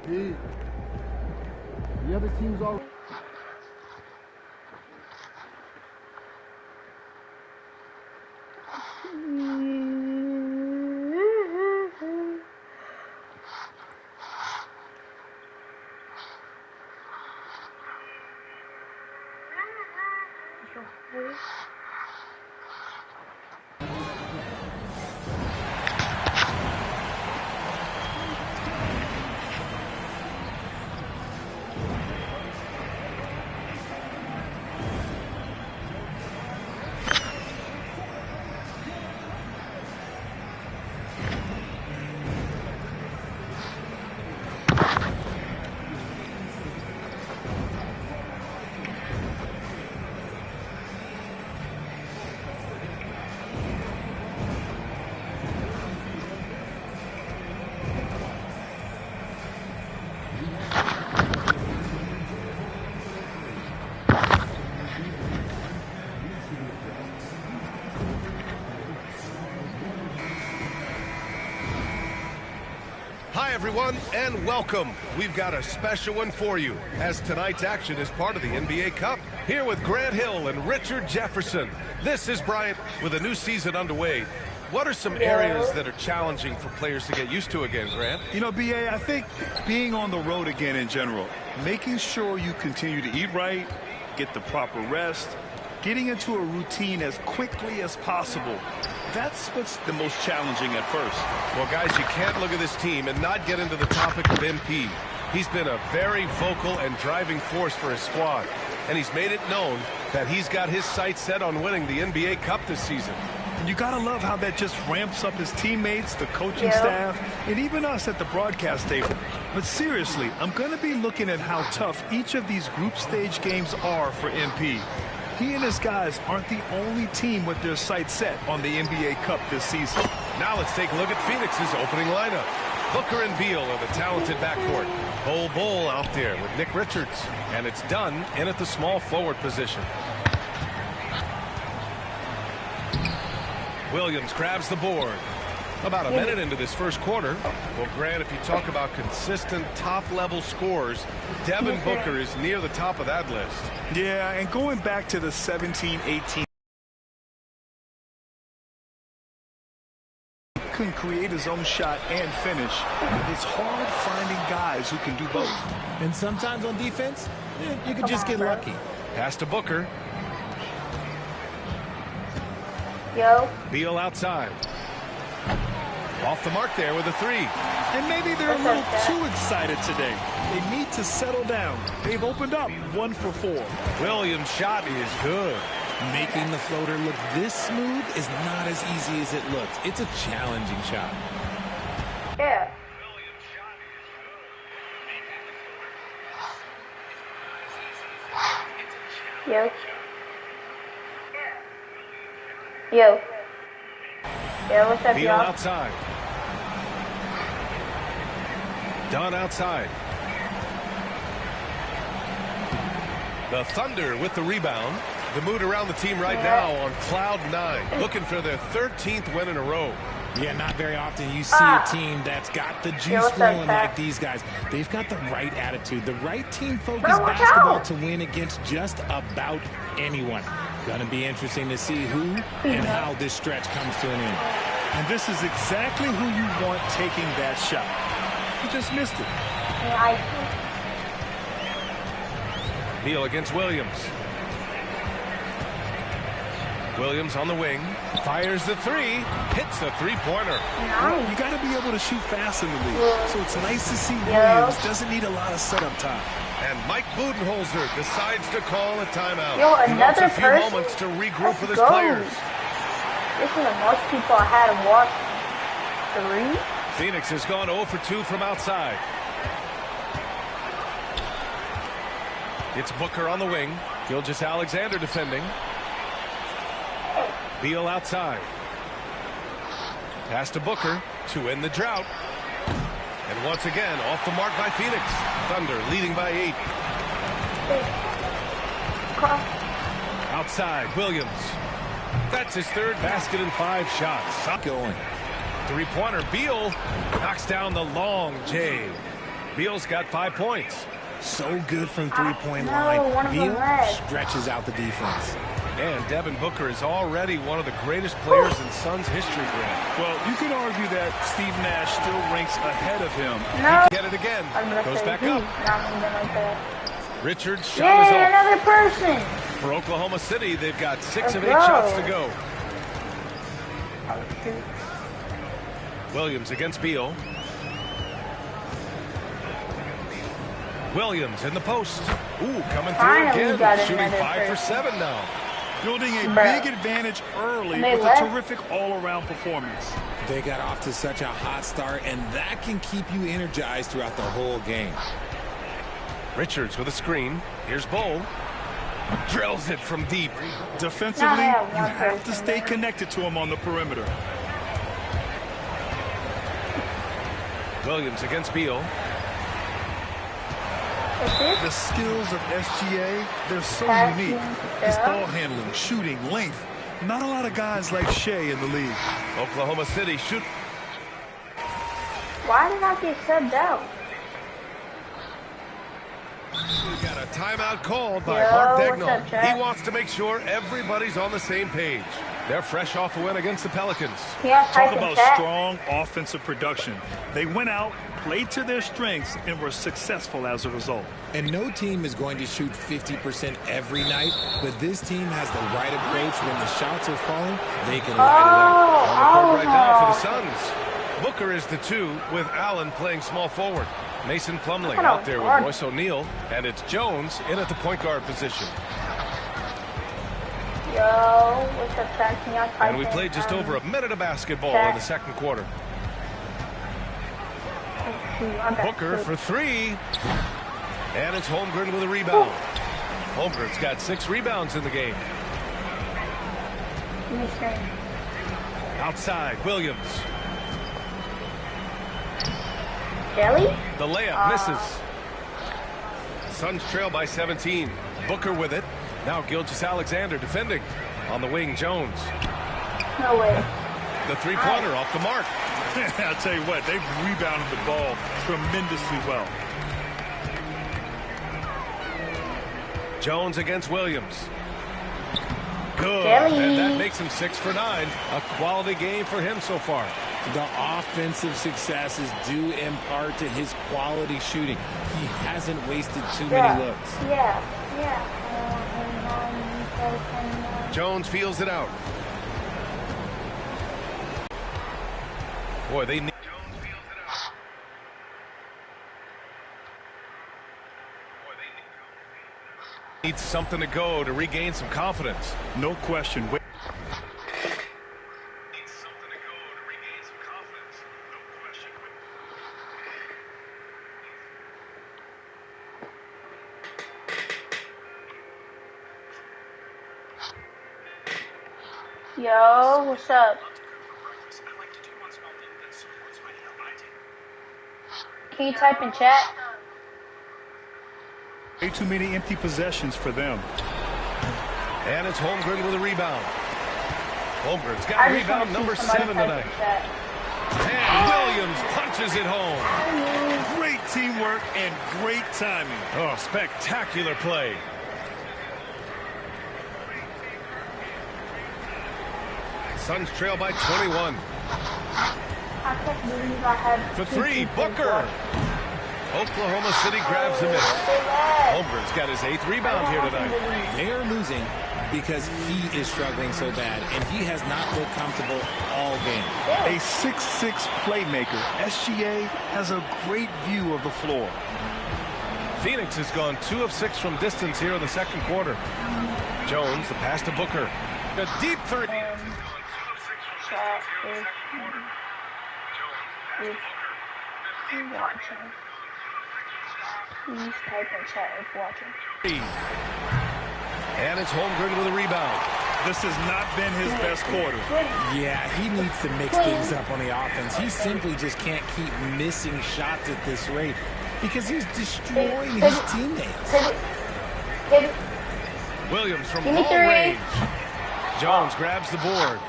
Pete. The other team's all. Hi, everyone, and welcome. We've got a special one for you, as tonight's action is part of the NBA Cup. Here with Grant Hill and Richard Jefferson. This is Bryant with a new season underway. What are some areas that are challenging for players to get used to again, Grant? You know, B.A., I think being on the road again in general, making sure you continue to eat right, get the proper rest, getting into a routine as quickly as possible. That's what's the most challenging at first. Well, guys, you can't look at this team and not get into the topic of MP. He's been a very vocal and driving force for his squad, and he's made it known that he's got his sights set on winning the NBA Cup this season. You gotta love how that just ramps up his teammates, the coaching staff, and even us at the broadcast table. But seriously, I'm gonna be looking at how tough each of these group stage games are for MP. He and his guys aren't the only team with their sights set on the NBA Cup this season. Now let's take a look at Phoenix's opening lineup. Booker and Beal are the talented backcourt. Bol out there with Nick Richards. And it's Dunn in at the small forward position. Williams grabs the board. About a minute into this first quarter. Well, Grant, if you talk about consistent top-level scores, Devin Booker is near the top of that list. Yeah, and going back to the 17-18, can create his own shot and finish. It's hard finding guys who can do both. And sometimes on defense, you can just get lucky. Pass to Booker. Beal outside. Off the mark there with a three. And maybe they're a little too excited today. They need to settle down. They've opened up 1 for 4. Williams' shot is good. Making the floater look this smooth is not as easy as it looks. It's a challenging shot. Yeah. Yo, what's up, Beal y'all? outside. Dunn outside. The Thunder with the rebound. The mood around the team right now on cloud 9, looking for their 13th win in a row. Yeah, not very often you see a team that's got the juice flowing like these guys. They've got the right attitude, the right team-focused basketball to win against just about anyone. Going to be interesting to see who and how this stretch comes to an end. And this is exactly who you want taking that shot. He just missed it. Beal against Williams. Williams on the wing, fires the three, hits the three-pointer. Well, you got to be able to shoot fast in the league, so it's nice to see Williams doesn't need a lot of setup time. And Mike Budenholzer decides to call a timeout. Yo, He wants a few person? moments to regroup with his go. players. This is the most people I had watched. 3? Phoenix has gone 0 for 2 from outside. It's Booker on the wing. Gilgeous-Alexander defending. Beal outside. Pass to Booker to end the drought. And once again, off the mark by Phoenix. Thunder leading by 8. Outside, Williams. That's his third basket in 5 shots. Going. Three-pointer, Beal knocks down the long J. Beal's got 5 points. So good from three-point No, line. one of them Beal led. stretches out the defense. And Devin Booker is already one of the greatest players in Suns history, Grant. Well, you could argue that Steve Nash still ranks ahead of him. No. Get it again. I'm gonna Goes say back he. up. Not even like that. Richards' shot is Yay, off. another person. For Oklahoma City, they've got 6 Let's of 8 go. shots to go. Oh, shoot. Williams against Beal. Williams in the post. Ooh, coming through Finally got again. Shooting another 5 for first. 7 now. Building a Bruh. big advantage early And they with left. a terrific all-around performance. They got off to such a hot start, and that can keep you energized throughout the whole game. Richards with a screen. Here's Bull. Drills it from deep. Defensively, Now I have you one have to person stay there. connected to him on the perimeter. Williams against Beal. What's this? The skills of SGA, they're so Passing, unique. It's yeah. ball handling, shooting, length. Not a lot of guys like Shea in the league. Oklahoma City shoot. Why did I get subbed out? We got a timeout called by Yo, Mark what's Dagnall. up, Jack? He wants to make sure everybody's on the same page. They're fresh off a win against the Pelicans. Yeah, Talk type in about chat. strong offensive production. They went out, played to their strengths, and were successful as a result. And no team is going to shoot 50% every night, but this team has the right approach. When the shots are falling, they can light it up. On the court right now for the Oh, Suns. Booker is the 2 with Allen playing small forward. Mason Plumlee Look at out how there with hard- Royce O'Neal. And it's Jones in at the point guard position. Yo, what's up, chat? Can y'all type And we in, played just over a minute of basketball Jack. in the second quarter. I got Booker two. for 3. And it's Holmgren with a rebound. Holmgren's got 6 rebounds in the game. Let me see. Outside, Williams. Jelly? The layup misses. Suns trail by 17. Booker with it. Now Gilgeous-Alexander defending. On the wing, Jones. No way. The three-pointer off the mark. I'll tell you what, they've rebounded the ball tremendously well. Jones against Williams. Good. Jelly. And that makes him 6 for 9. A quality game for him so far. The offensive success is due in part to his quality shooting. He hasn't wasted too many looks. Yeah. Jones feels it out. Boy, they need something to go to regain some confidence. No question. Yo, what's up? Can you type in chat? Way too many empty possessions for them. And it's Holmgren with a rebound. Holmgren's got I just rebound wanna see number somebody 7 type tonight. in chat. And Williams punches it home. Great teamwork and great timing. Oh, spectacular play. Suns trail by 21. I can't believe I had For two 3, people Booker. block. Oklahoma City grabs the miss. Holmgren's got his 8th rebound here tonight. They are losing because he is struggling so bad, and he has not looked comfortable all game. A 6'6" playmaker. SGA has a great view of the floor. Phoenix has gone 2 of 6 from distance here in the second quarter. Jones, the pass to Booker. A deep 3. Chat if you're watching. Please type in chat if watching. And it's Holmgren with a rebound. This has not been his best quarter. Yeah, he needs to mix things up on the offense. He simply just can't keep missing shots at this rate because he's destroying his teammates. Hit it. Williams from Give me long 3. range. Jones grabs the board.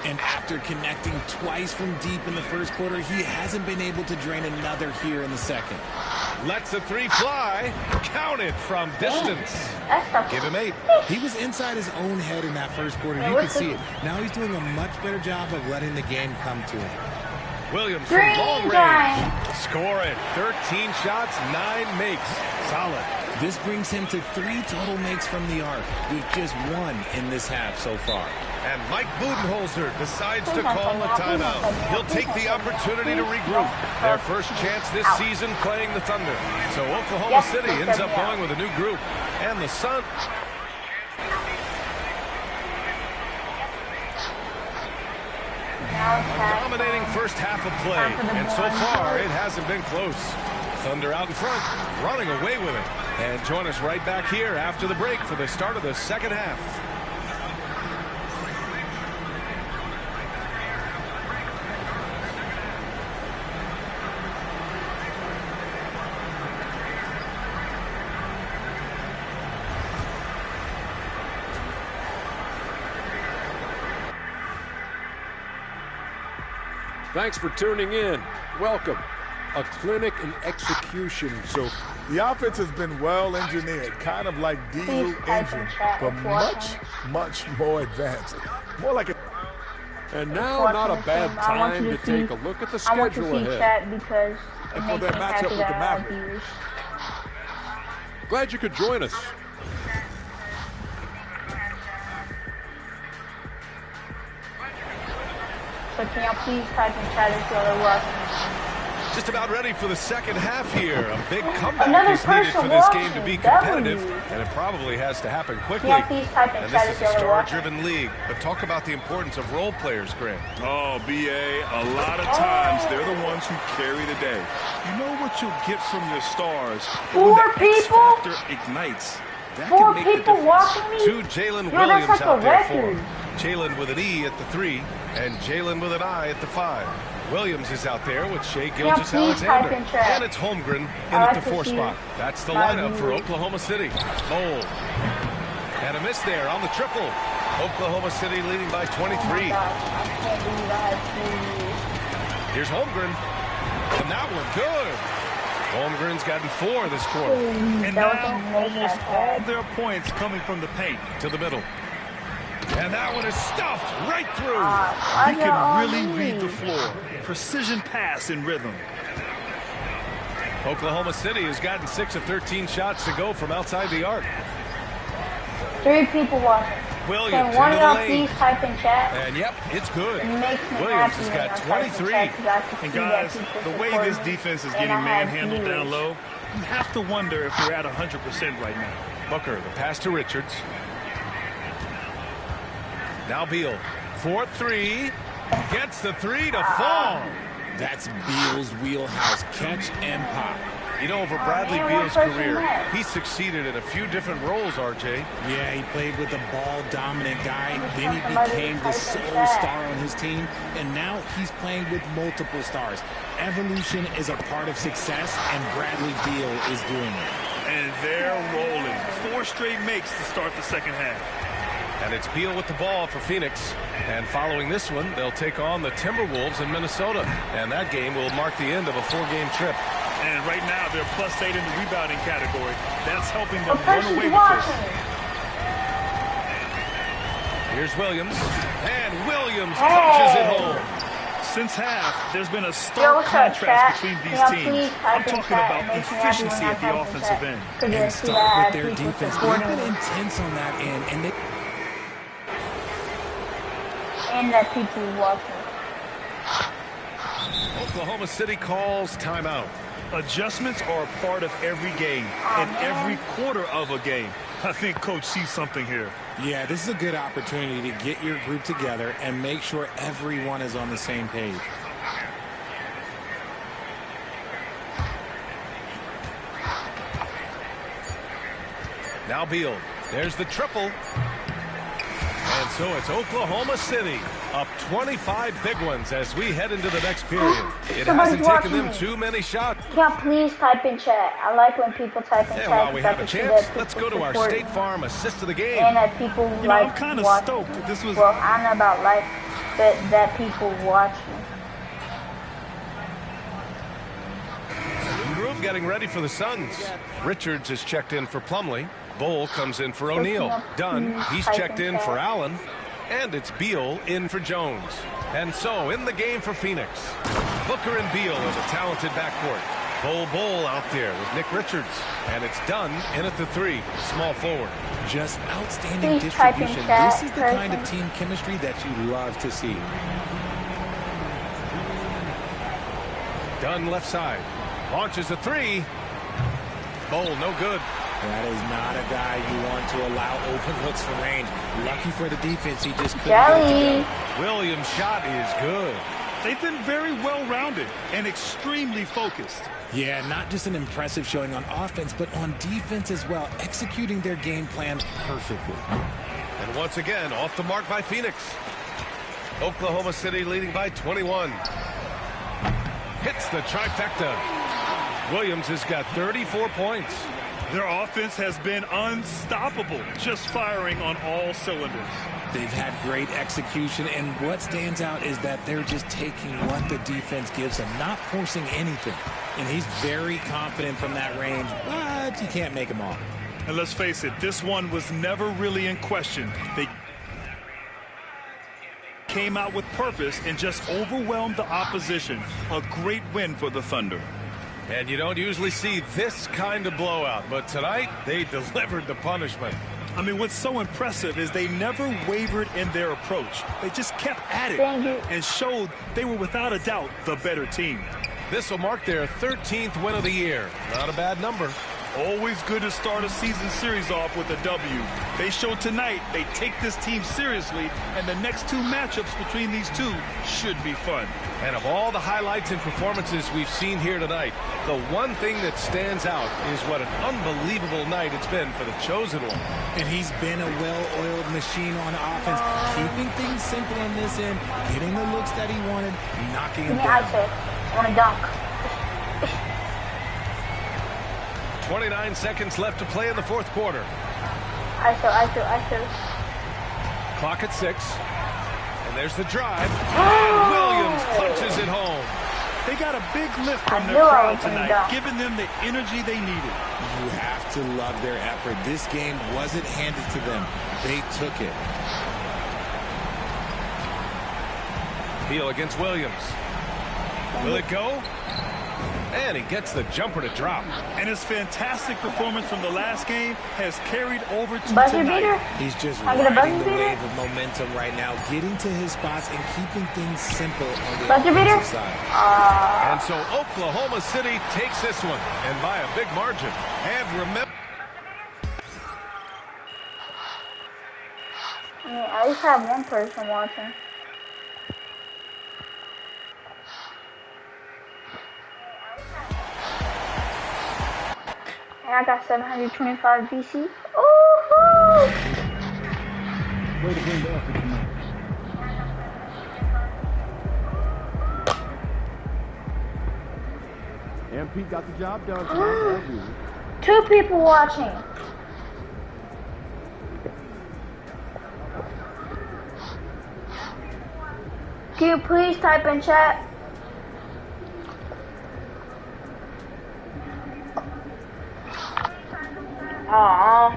And after connecting twice from deep in the first quarter, he hasn't been able to drain another here in the second. Lets the three fly. Counted from distance. Give him 8. He was inside his own head in that first quarter. You can see it. Now he's doing a much better job of letting the game come to him. Williams from long range. Score it. 13 shots, 9 makes. Solid. This brings him to 3 total makes from the arc, with just 1 in this half so far. And Mike Budenholzer decides to call a timeout. He'll take the opportunity to regroup. Their first chance this season playing the Thunder. So Oklahoma City ends up going with a new group. And the Sun... a dominating first half of play. And so far, it hasn't been close. Thunder out in front, running away with it. And join us right back here after the break for the start of the second half. Thanks for tuning in. Welcome. A clinic in execution. So the offense has been well engineered, kind of like diesel engine, but much more advanced. More like a... And now, not a bad time to take a look at the schedule ahead. Because and for their matchup with the Mavericks. Glad you could join us. So can y'all please type in chat if y'all are watching? Just about ready for the second half here. A big comeback is needed for this game to be competitive, and it probably has to happen quickly. And this is a star-driven league. But talk about the importance of role players, Grant. Oh, B.A., a lot of times they're the ones who carry the day. You know what you'll get from your stars, but when the X factor ignites, that can make the difference. Watching me? 2 Jalen Williams out there for him. Jalen with an E at the 3, and Jalen with an I at the 5. Williams is out there with Shai Gilgeous-Alexander. And it's Holmgren in at the 4 spot. That's the lineup for Oklahoma City. Bold. And a miss there on the triple. Oklahoma City leading by 23. Here's Holmgren. And that one good. Holmgren's gotten 4 this quarter. And now almost all their points coming from the paint. To the middle. And that one is stuffed right through. He can really read the floor. Precision pass in rhythm. Oklahoma City has gotten 6 of 13 shots to go from outside the arc. 3 people watching. Williams Can one of into the y'all lane. please type in chat? And yep, it's good. It makes me Williams happy has when got y'all type in 23. chat, 'cause I can And see that guys, people the way support this me. defense is And getting I have manhandled down viewers. low, you have to wonder if we're at 100% right now. Booker, the pass to Richards. Now Beal. 4-3. Gets the 3 to fall. That's Beal's wheelhouse. Catch and pop. You know, over Bradley Beal's career, he succeeded in a few different roles, RJ. Yeah, he played with a ball-dominant guy. Then he became the sole star on his team. And now he's playing with multiple stars. Evolution is a part of success, and Bradley Beal is doing it. And they're rolling. 4 straight makes to start the second half. And it's Beal with the ball for Phoenix. And following this one, they'll take on the Timberwolves in Minnesota. And that game will mark the end of a 4-game trip. And right now, they're +8 in the rebounding category. That's helping them run away with this. Here's Williams. And Williams punches it home. Since half, there's been a stark contrast between these teams. I'm talking about efficiency at the offensive end. And start with their defense. They've been intense on that end. And that people watching. Oklahoma City calls timeout. Adjustments are a part of every game and every quarter of a game. I think Coach sees something here. Yeah, this is a good opportunity to get your group together and make sure everyone is on the same page. Now Beal. There's the triple. And so it's Oklahoma City up 25 big ones as we head into the next period. It hasn't taken them too many shots. Can you please type in chat? I like when people type in chat. And while we have a chance, let's go to our State Farm assist of the game. And that people I'm kind of stoked. This was... Well, I don't know about life. that people watching. Group getting ready for the Suns. Richards is checked in for Plumlee. Bowl comes in for O'Neal. Dunn, he's checked in for Allen. And it's Beal in for Jones. And so in the game for Phoenix, Booker and Beal are the talented backcourt. Bowl out there with Nick Richards. And it's Dunn in at the 3, small forward. Just outstanding distribution. This is the kind of team chemistry that you love to see. Dunn left side. Launches a 3. Bowl, no good. That is not a guy you want to allow open looks for range. Lucky for the defense, he just couldn't get it to go. Williams' shot is good. They've been very well-rounded and extremely focused. Yeah, not just an impressive showing on offense, but on defense as well, executing their game plan perfectly. And once again, off the mark by Phoenix. Oklahoma City leading by 21. Hits the trifecta. Williams has got 34 points. Their offense has been unstoppable, just firing on all cylinders. They've had great execution, and what stands out is that they're just taking what the defense gives them, not forcing anything. And he's very confident from that range, but you can't make them all. And let's face it, this one was never really in question. They came out with purpose and just overwhelmed the opposition. A great win for the Thunder. And you don't usually see this kind of blowout, but tonight they delivered the punishment. I mean, what's so impressive is they never wavered in their approach. They just kept at it and showed they were without a doubt the better team. This will mark their 13th win of the year. Not a bad number. Always good to start a season series off with a W. They showed tonight they take this team seriously, and the next 2 matchups between these two should be fun. And of all the highlights and performances we've seen here tonight, the one thing that stands out is what an unbelievable night it's been for the chosen one. And he's been a well-oiled machine on offense, keeping things simple on this end, getting the looks that he wanted, knocking them down. I want to dunk. 29 seconds left to play in the 4th quarter. I should. Clock at 6. And there's the drive. And Williams punches it home. They got a big lift from their crowd tonight, giving them the energy they needed. You have to love their effort. This game wasn't handed to them. They took it. Beal against Williams. Will it go? And he gets the jumper to drop. And his fantastic performance from the last game has carried over to Buzzer tonight. beater? He's just riding the wave of momentum right now, getting to his spots and keeping things simple on the offensive side. And so Oklahoma City takes this one, and by a big margin. And remember, I mean, I just have one person watching. And I got 725 VC. Ooh-hoo! Way to bring the effort tonight. MP got the job done tonight. 2 people watching. Can you please type in chat? Aww.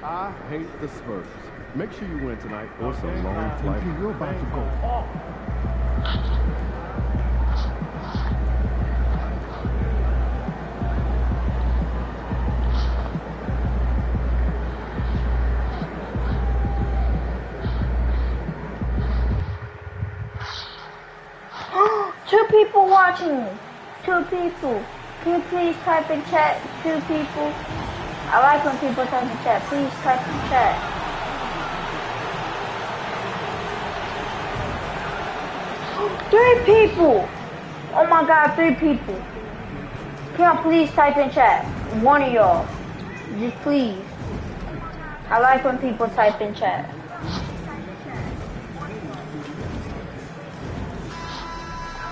I hate the Spurs. Make sure you win tonight, or it's a long flight. You're about to go off. Two people watching. 2 people. Can you please type in chat? 2 people. I like when people type in chat. Please type in chat. Three people. Oh my God, 3 people. Can y'all please type in chat? One of y'all. Just please. I like when people type in chat.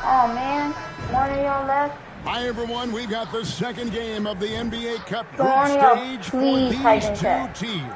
Oh man, one of y'all left. Hi everyone, we've got the second game of the NBA Cup Come on, group stage for these chat. two teams.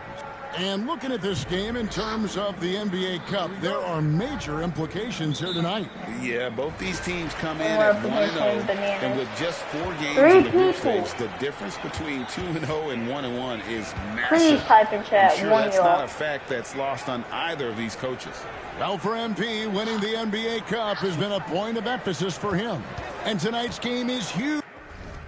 And looking at this game in terms of the NBA Cup, there are major implications here tonight. Yeah, both these teams come in at 1-0, and with just 4 games in the group stage, the difference between 2-0 and 1-1 is massive. Please type in chat. I'm sure that's not a fact that's lost on either of these coaches. Well, for MP, winning the NBA Cup has been a point of emphasis for him. And tonight's game is huge.